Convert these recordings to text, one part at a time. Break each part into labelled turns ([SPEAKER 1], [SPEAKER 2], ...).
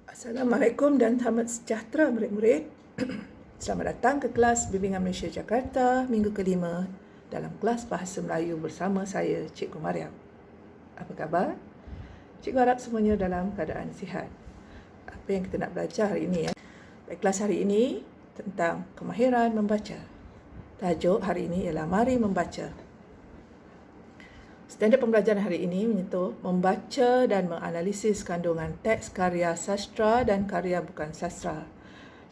[SPEAKER 1] Assalamualaikum dan selamat sejahtera murid-murid. Selamat datang ke kelas Bimbingan Malaysia Jakarta minggu kelima dalam kelas Bahasa Melayu bersama saya, Cikgu Mariam. Apa khabar? Cikgu harap semuanya dalam keadaan sihat. Apa yang kita nak belajar hari ini? Baik, kelas hari ini tentang kemahiran membaca. Tajuk hari ini ialah Mari Membaca. Standard pembelajaran hari ini menyentuh membaca dan menganalisis kandungan teks karya sastra dan karya bukan sastra.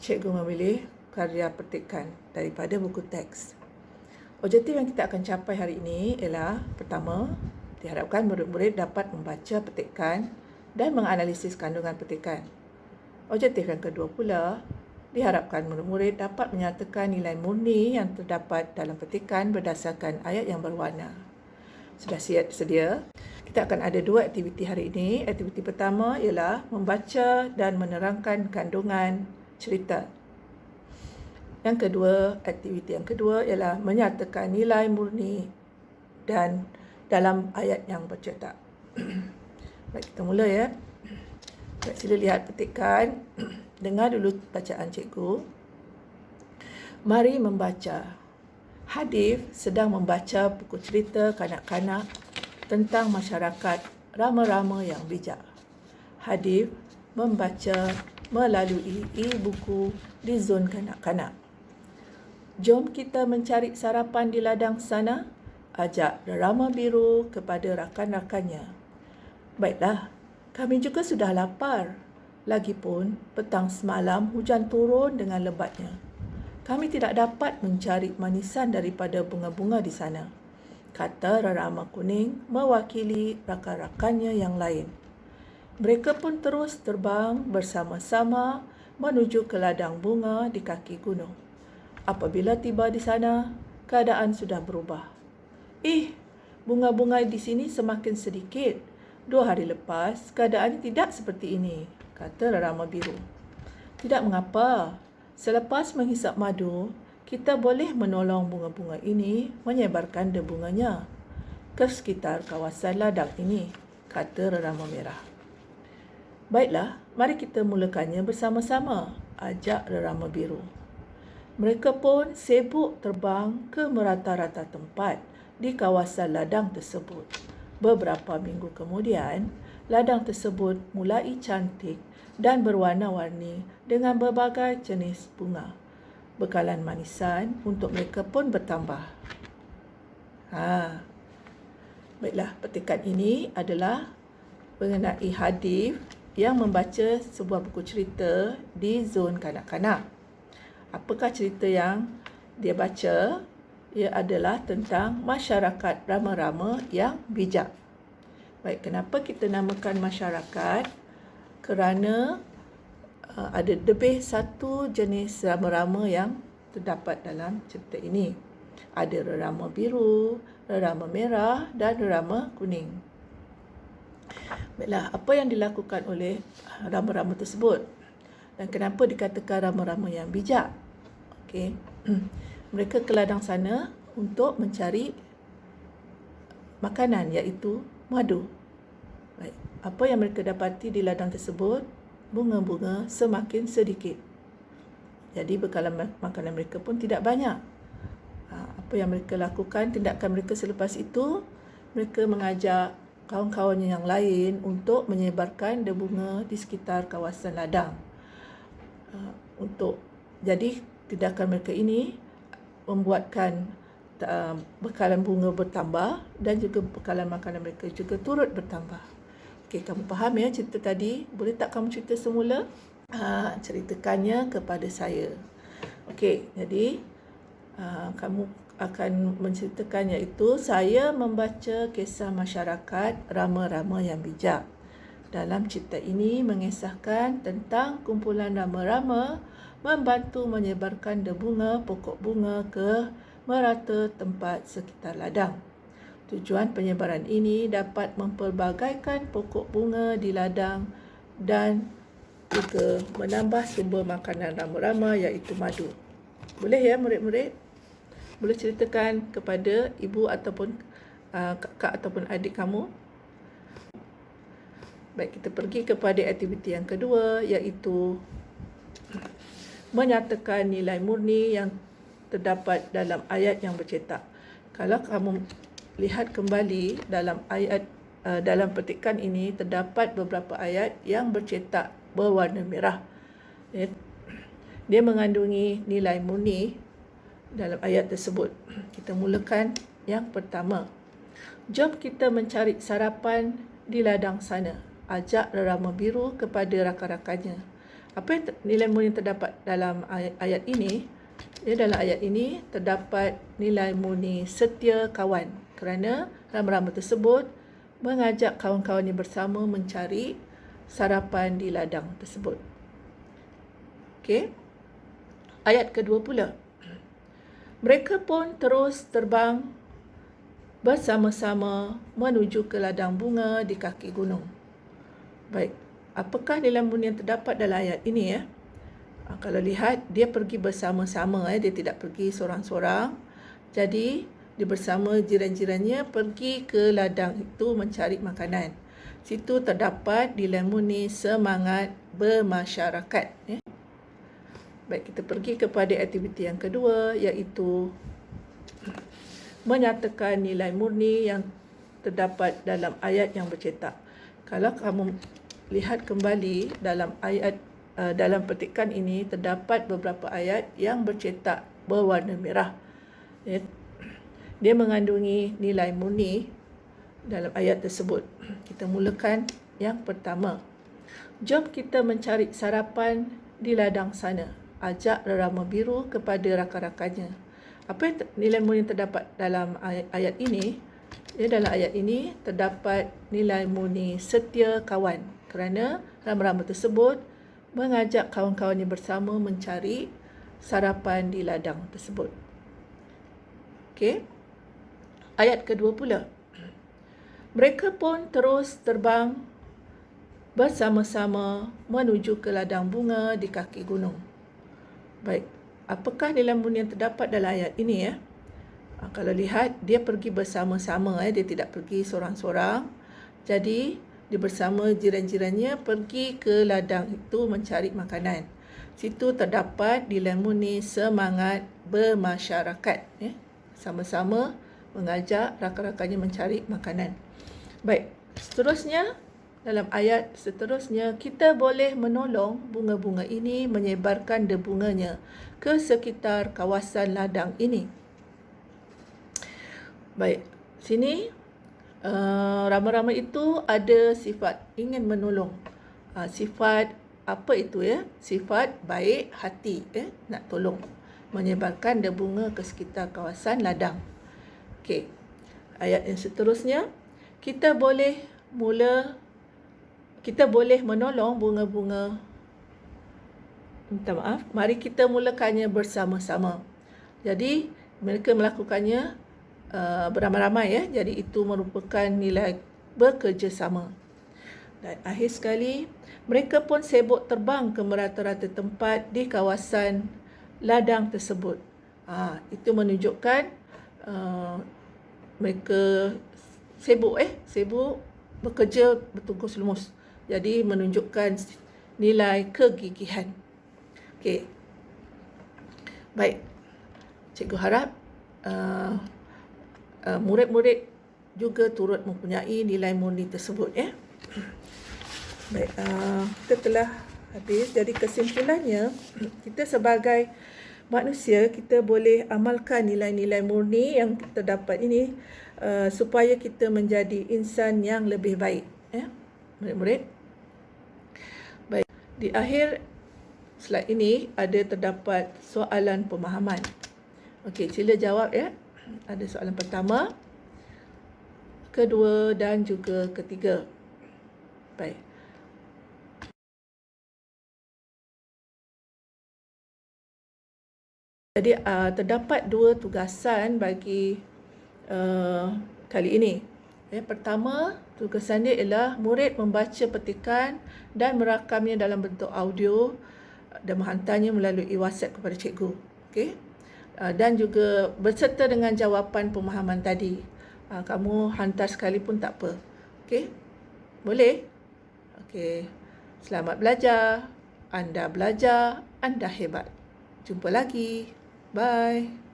[SPEAKER 1] Cikgu memilih karya petikan daripada buku teks. Objektif yang kita akan capai hari ini ialah pertama, diharapkan murid-murid dapat membaca petikan dan menganalisis kandungan petikan. Objektif yang kedua pula, diharapkan murid-murid dapat menyatakan nilai murni yang terdapat dalam petikan berdasarkan ayat yang berwarna. Sudah siap sedia? Kita akan ada dua aktiviti hari ini. Aktiviti pertama ialah membaca dan menerangkan kandungan cerita. Aktiviti yang kedua ialah menyatakan nilai murni dan dalam ayat yang bercetak. Baik, kita mula ya. Baik, sila lihat petikan. Dengar dulu bacaan cikgu. Mari membaca. Hadif sedang membaca buku cerita kanak-kanak tentang masyarakat rama-rama yang bijak. Hadif membaca melalui e-buku di zon kanak-kanak. Jom kita mencari sarapan di ladang sana, ajak Rama Biru kepada rakan-rakannya. Baiklah, kami juga sudah lapar. Lagipun petang semalam hujan turun dengan lebatnya. Kami tidak dapat mencari manisan daripada bunga-bunga di sana, kata Rama Kuning mewakili rakan-rakannya yang lain. Mereka pun terus terbang bersama-sama menuju ke ladang bunga di kaki gunung. Apabila tiba di sana, keadaan sudah berubah. Bunga-bunga di sini semakin sedikit. 2 hari lepas, keadaan tidak seperti ini, kata Rama Biru. Tidak mengapa. Selepas menghisap madu, kita boleh menolong bunga-bunga ini menyebarkan debunganya ke sekitar kawasan ladang ini, kata Rama Merah. Baiklah, mari kita mulakannya bersama-sama, ajak Rama Biru. Mereka pun sibuk terbang ke merata-rata tempat di kawasan ladang tersebut. Beberapa minggu kemudian, ladang tersebut mulai cantik dan berwarna-warni dengan berbagai jenis bunga. Bekalan manisan untuk mereka pun bertambah. Baiklah, petikan ini adalah mengenai Hadif yang membaca sebuah buku cerita di zon kanak-kanak. Apakah cerita yang dia baca? Ia adalah tentang masyarakat rama-rama yang bijak. Baik, kenapa kita namakan masyarakat? Kerana ada lebih satu jenis rama-rama yang terdapat dalam cerita ini. Ada rama biru, rama merah dan rama kuning. Baiklah, apa yang dilakukan oleh rama-rama tersebut? Dan kenapa dikatakan rama-rama yang bijak? Okey. Mereka ke ladang sana untuk mencari makanan, iaitu madu. Baik. Apa yang mereka dapati di ladang tersebut? Bunga-bunga semakin sedikit. Jadi bekalan makanan mereka pun tidak banyak. Apa yang mereka lakukan, tindakan mereka selepas itu, mereka mengajak kawan-kawannya yang lain untuk menyebarkan bunga di sekitar kawasan ladang. Jadi tindakan mereka ini membuatkan bekalan bunga bertambah dan juga bekalan makanan mereka juga turut bertambah. Okey, kamu faham ya cerita tadi? Boleh tak kamu cerita semula? Ceritakannya kepada saya. Okey, jadi kamu akan menceritakan, iaitu saya membaca kisah masyarakat rama-rama yang bijak. Dalam cerita ini mengisahkan tentang kumpulan rama-rama membantu menyebarkan bunga pokok bunga ke merata tempat sekitar ladang. Tujuan penyebaran ini dapat memperbagaikan pokok bunga di ladang dan juga menambah sumber makanan rama-rama, iaitu madu. Boleh ya murid-murid? Boleh ceritakan kepada ibu ataupun kakak ataupun adik kamu? Baik, kita pergi kepada aktiviti yang kedua, iaitu menyatakan nilai murni yang terdapat dalam ayat yang bercetak. Kalau kamu lihat kembali dalam dalam petikan ini, terdapat beberapa ayat yang bercetak berwarna merah. Dia mengandungi nilai murni dalam ayat tersebut. Kita mulakan yang pertama. Jom kita mencari sarapan di ladang sana. Ajak rerama biru kepada rakan-rakannya. Apa yang nilai murni yang terdapat dalam ayat ini? Dalam ayat ini terdapat nilai murni setia kawan, kerana rama-rama tersebut mengajak kawan-kawannya bersama mencari sarapan di ladang tersebut. Okey. Ayat kedua pula. Mereka pun terus terbang bersama-sama menuju ke ladang bunga di kaki gunung. Baik, apakah nilai murni yang terdapat dalam ayat ini ya? Kalau lihat, dia pergi bersama-sama, dia tidak pergi seorang-seorang. Jadi, dia bersama jiran-jirannya pergi ke ladang itu mencari makanan. Situ terdapat nilai murni semangat bermasyarakat. Ya. Baik, kita pergi kepada aktiviti yang kedua, iaitu menyatakan nilai murni yang terdapat dalam ayat yang bercetak. Kalau kamu lihat kembali dalam petikan ini, terdapat beberapa ayat yang bercetak berwarna merah. Dia mengandungi nilai murni dalam ayat tersebut. Kita mulakan yang pertama. Jom kita mencari sarapan di ladang sana. Ajak rerama biru kepada rakan-rakannya. Apa yang nilai murni yang terdapat dalam ayat ini? Dalam ayat ini terdapat nilai murni setia kawan, kerana rama-rama tersebut mengajak kawan-kawannya bersama mencari sarapan di ladang tersebut. Okey. Ayat kedua pula. Mereka pun terus terbang bersama-sama menuju ke ladang bunga di kaki gunung. Baik, apakah nilai murni yang terdapat dalam ayat ini ya? Kalau lihat, dia pergi bersama-sama, dia tidak pergi seorang-seorang. Jadi, dia bersama jiran-jirannya pergi ke ladang itu mencari makanan. Situ terdapat nilai murni semangat bermasyarakat. Ya. Sama-sama mengajak rakan-rakannya mencari makanan. Baik, seterusnya, dalam ayat seterusnya, kita boleh menolong bunga-bunga ini menyebarkan debunganya ke sekitar kawasan ladang ini. Baik, sini rama-rama itu ada sifat ingin menolong. Sifat apa itu ya? Sifat baik hati, nak tolong. Menyebarkan bunga ke sekitar kawasan ladang. Okey. Ayat yang seterusnya, kita boleh menolong bunga-bunga. Minta maaf, mari kita mulakannya bersama-sama. Jadi, mereka melakukannya beramai-ramai ya. Jadi itu merupakan nilai bekerjasama. Dan akhir sekali, mereka pun sibuk terbang ke merata-rata tempat di kawasan ladang tersebut. Itu menunjukkan mereka sibuk bekerja bertungkus lumus. Jadi menunjukkan nilai kegigihan. Okey. Baik. Cikgu harap murid-murid juga turut mempunyai nilai murni tersebut ya. Baik, kita telah habis. Jadi kesimpulannya, kita sebagai manusia, kita boleh amalkan nilai-nilai murni yang terdapat ini supaya kita menjadi insan yang lebih baik ya, murid-murid. Baik, di akhir slide ini terdapat soalan pemahaman. Okey, sila jawab ya. Ada soalan pertama, kedua dan juga ketiga. Baik. Jadi terdapat dua tugasan bagi kali ini. Pertama, tugasan dia ialah murid membaca petikan dan merakamnya dalam bentuk audio dan menghantarnya melalui WhatsApp kepada cikgu. Okey. Dan juga berserta dengan jawapan pemahaman tadi. Kamu hantar sekali pun tak apa. Okey? Boleh? Okey. Selamat belajar. Anda belajar, anda hebat. Jumpa lagi. Bye.